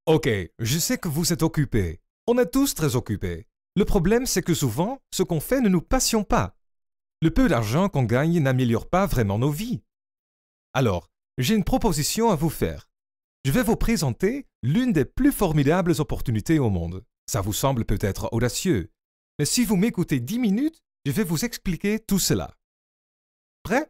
Ok, je sais que vous êtes occupés. On est tous très occupés. Le problème, c'est que souvent, ce qu'on fait ne nous passionne pas. Le peu d'argent qu'on gagne n'améliore pas vraiment nos vies. Alors, j'ai une proposition à vous faire. Je vais vous présenter l'une des plus formidables opportunités au monde. Ça vous semble peut-être audacieux, mais si vous m'écoutez 10 minutes, je vais vous expliquer tout cela. Prêt?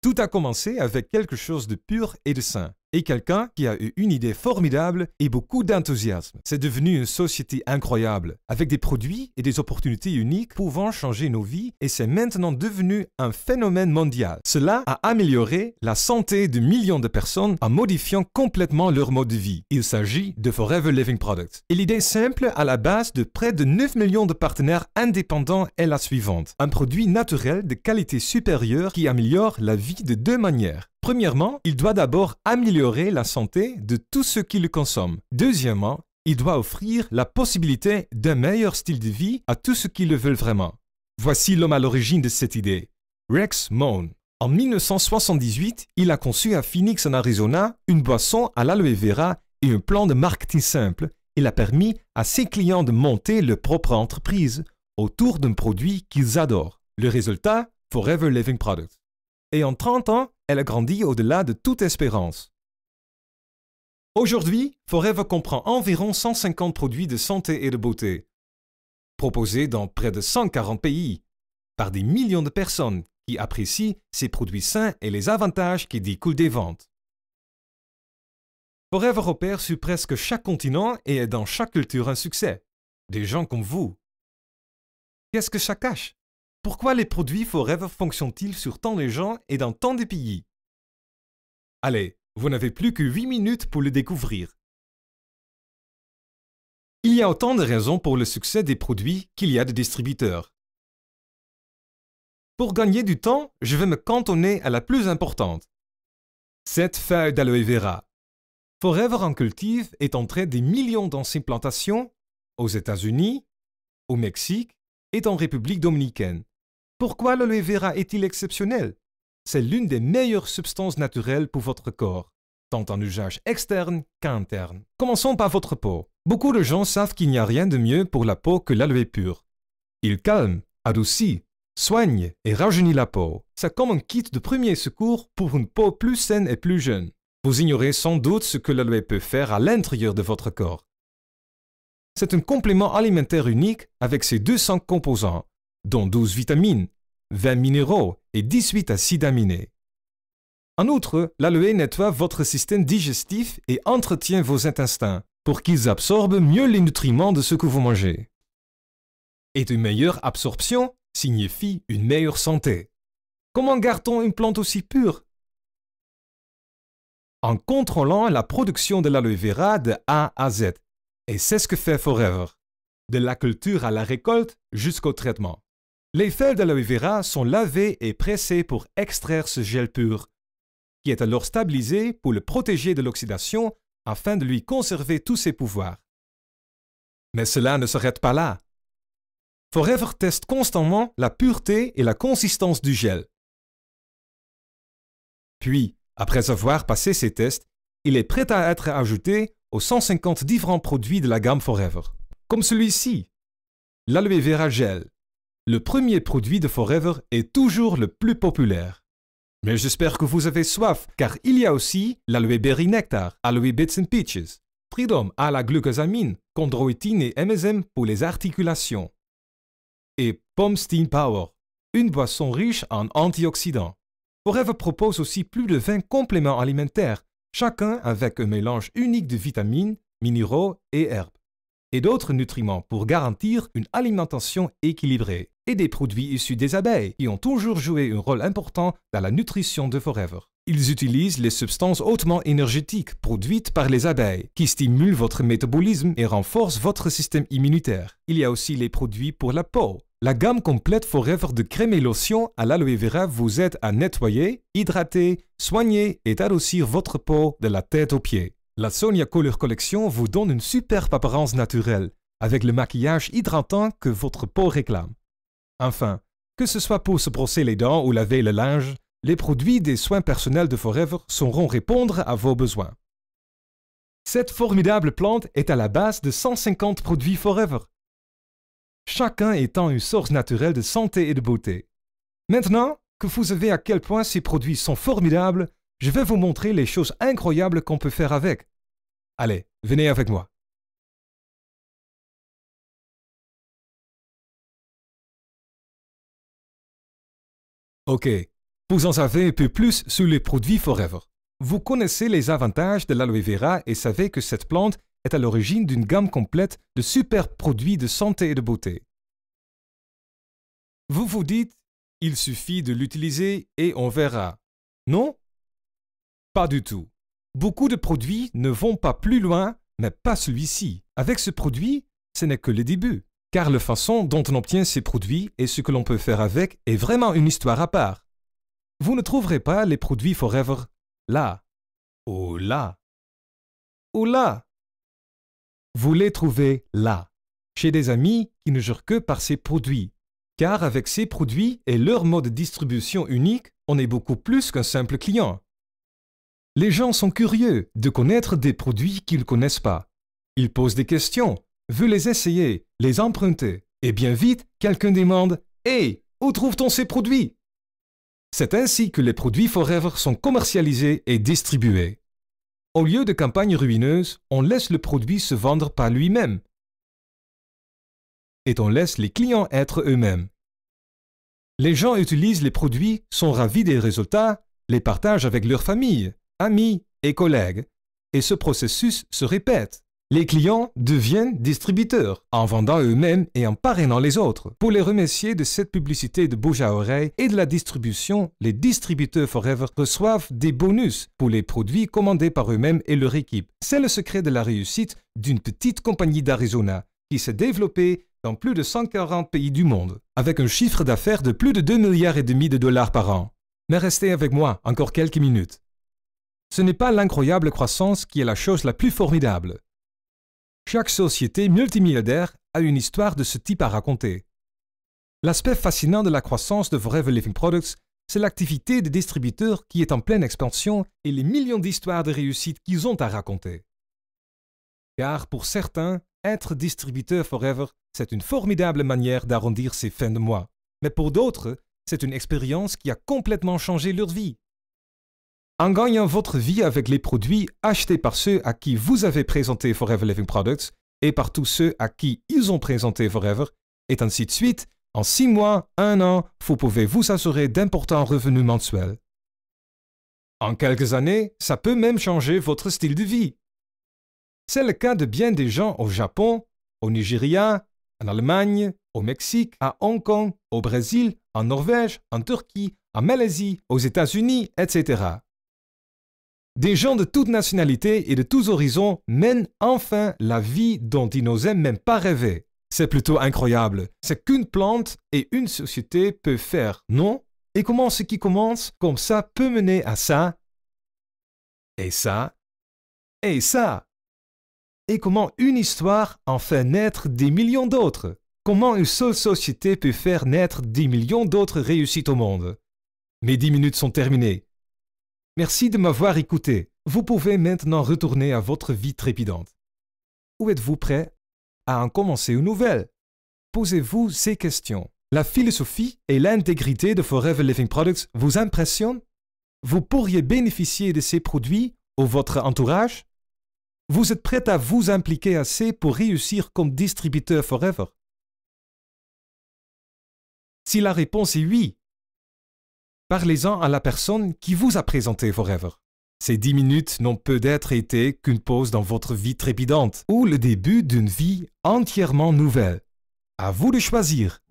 Tout a commencé avec quelque chose de pur et de sain, et quelqu'un qui a eu une idée formidable et beaucoup d'enthousiasme. C'est devenu une société incroyable, avec des produits et des opportunités uniques pouvant changer nos vies, et c'est maintenant devenu un phénomène mondial. Cela a amélioré la santé de millions de personnes en modifiant complètement leur mode de vie. Il s'agit de Forever Living Products. Et l'idée simple à la base de près de 9 millions de partenaires indépendants est la suivante. Un produit naturel de qualité supérieure qui améliore la vie de deux manières. Premièrement, il doit d'abord améliorer la santé de tous ceux qui le consomment. Deuxièmement, il doit offrir la possibilité d'un meilleur style de vie à tous ceux qui le veulent vraiment. Voici l'homme à l'origine de cette idée, Rex Moen. En 1978, il a conçu à Phoenix en Arizona une boisson à l'aloe vera et un plan de marketing simple. Il a permis à ses clients de monter leur propre entreprise autour d'un produit qu'ils adorent. Le résultat, Forever Living Products. Et en 30 ans, elle a grandi au-delà de toute espérance. Aujourd'hui, Forever comprend environ 150 produits de santé et de beauté, proposés dans près de 140 pays, par des millions de personnes qui apprécient ces produits sains et les avantages qui découlent des ventes. Forever opère sur presque chaque continent et est dans chaque culture un succès. Des gens comme vous. Qu'est-ce que ça cache? Pourquoi les produits Forever fonctionnent-ils sur tant de gens et dans tant de pays? Allez, vous n'avez plus que 8 minutes pour le découvrir. Il y a autant de raisons pour le succès des produits qu'il y a de distributeurs. Pour gagner du temps, je vais me cantonner à la plus importante. Cette feuille d'aloe vera. Forever en cultive et en traite des millions dans ses plantations aux États-Unis, au Mexique et en République dominicaine. Pourquoi l'aloe vera est-il exceptionnel? C'est l'une des meilleures substances naturelles pour votre corps, tant en usage externe qu'interne. Commençons par votre peau. Beaucoup de gens savent qu'il n'y a rien de mieux pour la peau que l'aloe pur. Il calme, adoucit, soigne et rajeunit la peau. C'est comme un kit de premier secours pour une peau plus saine et plus jeune. Vous ignorez sans doute ce que l'aloe peut faire à l'intérieur de votre corps. C'est un complément alimentaire unique avec ses 200 composants, dont 12 vitamines, 20 minéraux et 18 acides aminés. En outre, l'aloe nettoie votre système digestif et entretient vos intestins pour qu'ils absorbent mieux les nutriments de ce que vous mangez. Et une meilleure absorption signifie une meilleure santé. Comment garde-t-on une plante aussi pure? En contrôlant la production de l'aloe vera de A à Z. Et c'est ce que fait Forever, de la culture à la récolte jusqu'au traitement. Les feuilles d'aloe vera sont lavées et pressées pour extraire ce gel pur, qui est alors stabilisé pour le protéger de l'oxydation afin de lui conserver tous ses pouvoirs. Mais cela ne s'arrête pas là. Forever teste constamment la pureté et la consistance du gel. Puis, après avoir passé ces tests, il est prêt à être ajouté aux 150 différents produits de la gamme Forever. Comme celui-ci, l'aloe vera gel. Le premier produit de Forever est toujours le plus populaire. Mais j'espère que vous avez soif, car il y a aussi l'aloe berry nectar, aloe bits and peaches, Freedom à la glucosamine, chondroïtine et MSM pour les articulations, et Pomme Steam Power, une boisson riche en antioxydants. Forever propose aussi plus de 20 compléments alimentaires, chacun avec un mélange unique de vitamines, minéraux et herbes, et d'autres nutriments pour garantir une alimentation équilibrée, et des produits issus des abeilles qui ont toujours joué un rôle important dans la nutrition de Forever. Ils utilisent les substances hautement énergétiques produites par les abeilles qui stimulent votre métabolisme et renforcent votre système immunitaire. Il y a aussi les produits pour la peau. La gamme complète Forever de crème et lotion à l'aloe vera vous aide à nettoyer, hydrater, soigner et adoucir votre peau de la tête aux pieds. La Sonia Color Collection vous donne une superbe apparence naturelle, avec le maquillage hydratant que votre peau réclame. Enfin, que ce soit pour se brosser les dents ou laver le linge, les produits des soins personnels de Forever sauront répondre à vos besoins. Cette formidable plante est à la base de 150 produits Forever, chacun étant une source naturelle de santé et de beauté. Maintenant que vous savez à quel point ces produits sont formidables, je vais vous montrer les choses incroyables qu'on peut faire avec. Allez, venez avec moi. Ok, vous en savez un peu plus sur les produits Forever. Vous connaissez les avantages de l'aloe vera et savez que cette plante est à l'origine d'une gamme complète de superbes produits de santé et de beauté. Vous vous dites, il suffit de l'utiliser et on verra. Non? Pas du tout. Beaucoup de produits ne vont pas plus loin, mais pas celui-ci. Avec ce produit, ce n'est que le début, car la façon dont on obtient ces produits et ce que l'on peut faire avec est vraiment une histoire à part. Vous ne trouverez pas les produits Forever là, ou là, ou là. Vous les trouvez là, chez des amis qui ne jurent que par ces produits, car avec ces produits et leur mode de distribution unique, on est beaucoup plus qu'un simple client. Les gens sont curieux de connaître des produits qu'ils ne connaissent pas. Ils posent des questions, veulent les essayer, les emprunter, et bien vite, quelqu'un demande « Hey, où trouve-t-on ces produits ?» C'est ainsi que les produits Forever sont commercialisés et distribués. Au lieu de campagnes ruineuses, on laisse le produit se vendre par lui-même. Et on laisse les clients être eux-mêmes. Les gens utilisent les produits, sont ravis des résultats, les partagent avec leur famille, amis et collègues. Et ce processus se répète. Les clients deviennent distributeurs en vendant eux-mêmes et en parrainant les autres. Pour les remercier de cette publicité de bouche à oreille et de la distribution, les distributeurs Forever reçoivent des bonus pour les produits commandés par eux-mêmes et leur équipe. C'est le secret de la réussite d'une petite compagnie d'Arizona qui s'est développée dans plus de 140 pays du monde, avec un chiffre d'affaires de plus de 2,5 milliards de dollars par an. Mais restez avec moi encore quelques minutes. Ce n'est pas l'incroyable croissance qui est la chose la plus formidable. Chaque société multimilliardaire a une histoire de ce type à raconter. L'aspect fascinant de la croissance de Forever Living Products, c'est l'activité des distributeurs qui est en pleine expansion et les millions d'histoires de réussite qu'ils ont à raconter. Car pour certains, être distributeur Forever, c'est une formidable manière d'arrondir ses fins de mois. Mais pour d'autres, c'est une expérience qui a complètement changé leur vie. En gagnant votre vie avec les produits achetés par ceux à qui vous avez présenté Forever Living Products et par tous ceux à qui ils ont présenté Forever, et ainsi de suite, en 6 mois, 1 an, vous pouvez vous assurer d'importants revenus mensuels. En quelques années, ça peut même changer votre style de vie. C'est le cas de bien des gens au Japon, au Nigeria, en Allemagne, au Mexique, à Hong Kong, au Brésil, en Norvège, en Turquie, en Malaisie, aux États-Unis, etc. Des gens de toutes nationalités et de tous horizons mènent enfin la vie dont ils n'osaient même pas rêver. C'est plutôt incroyable. C'est qu'une plante et une société peuvent faire, non? Et comment ce qui commence comme ça peut mener à ça? Et ça? Et ça? Et comment une histoire en fait naître des millions d'autres? Comment une seule société peut faire naître des millions d'autres réussites au monde? Mes 10 minutes sont terminées. Merci de m'avoir écouté. Vous pouvez maintenant retourner à votre vie trépidante. Ou êtes-vous prêt à en commencer une nouvelle? Posez-vous ces questions. La philosophie et l'intégrité de Forever Living Products vous impressionnent? Vous pourriez bénéficier de ces produits ou votre entourage? Vous êtes prêt à vous impliquer assez pour réussir comme distributeur Forever? Si la réponse est oui, parlez-en à la personne qui vous a présenté Forever. Ces 10 minutes n'ont peut-être été qu'une pause dans votre vie trépidante ou le début d'une vie entièrement nouvelle. À vous de choisir.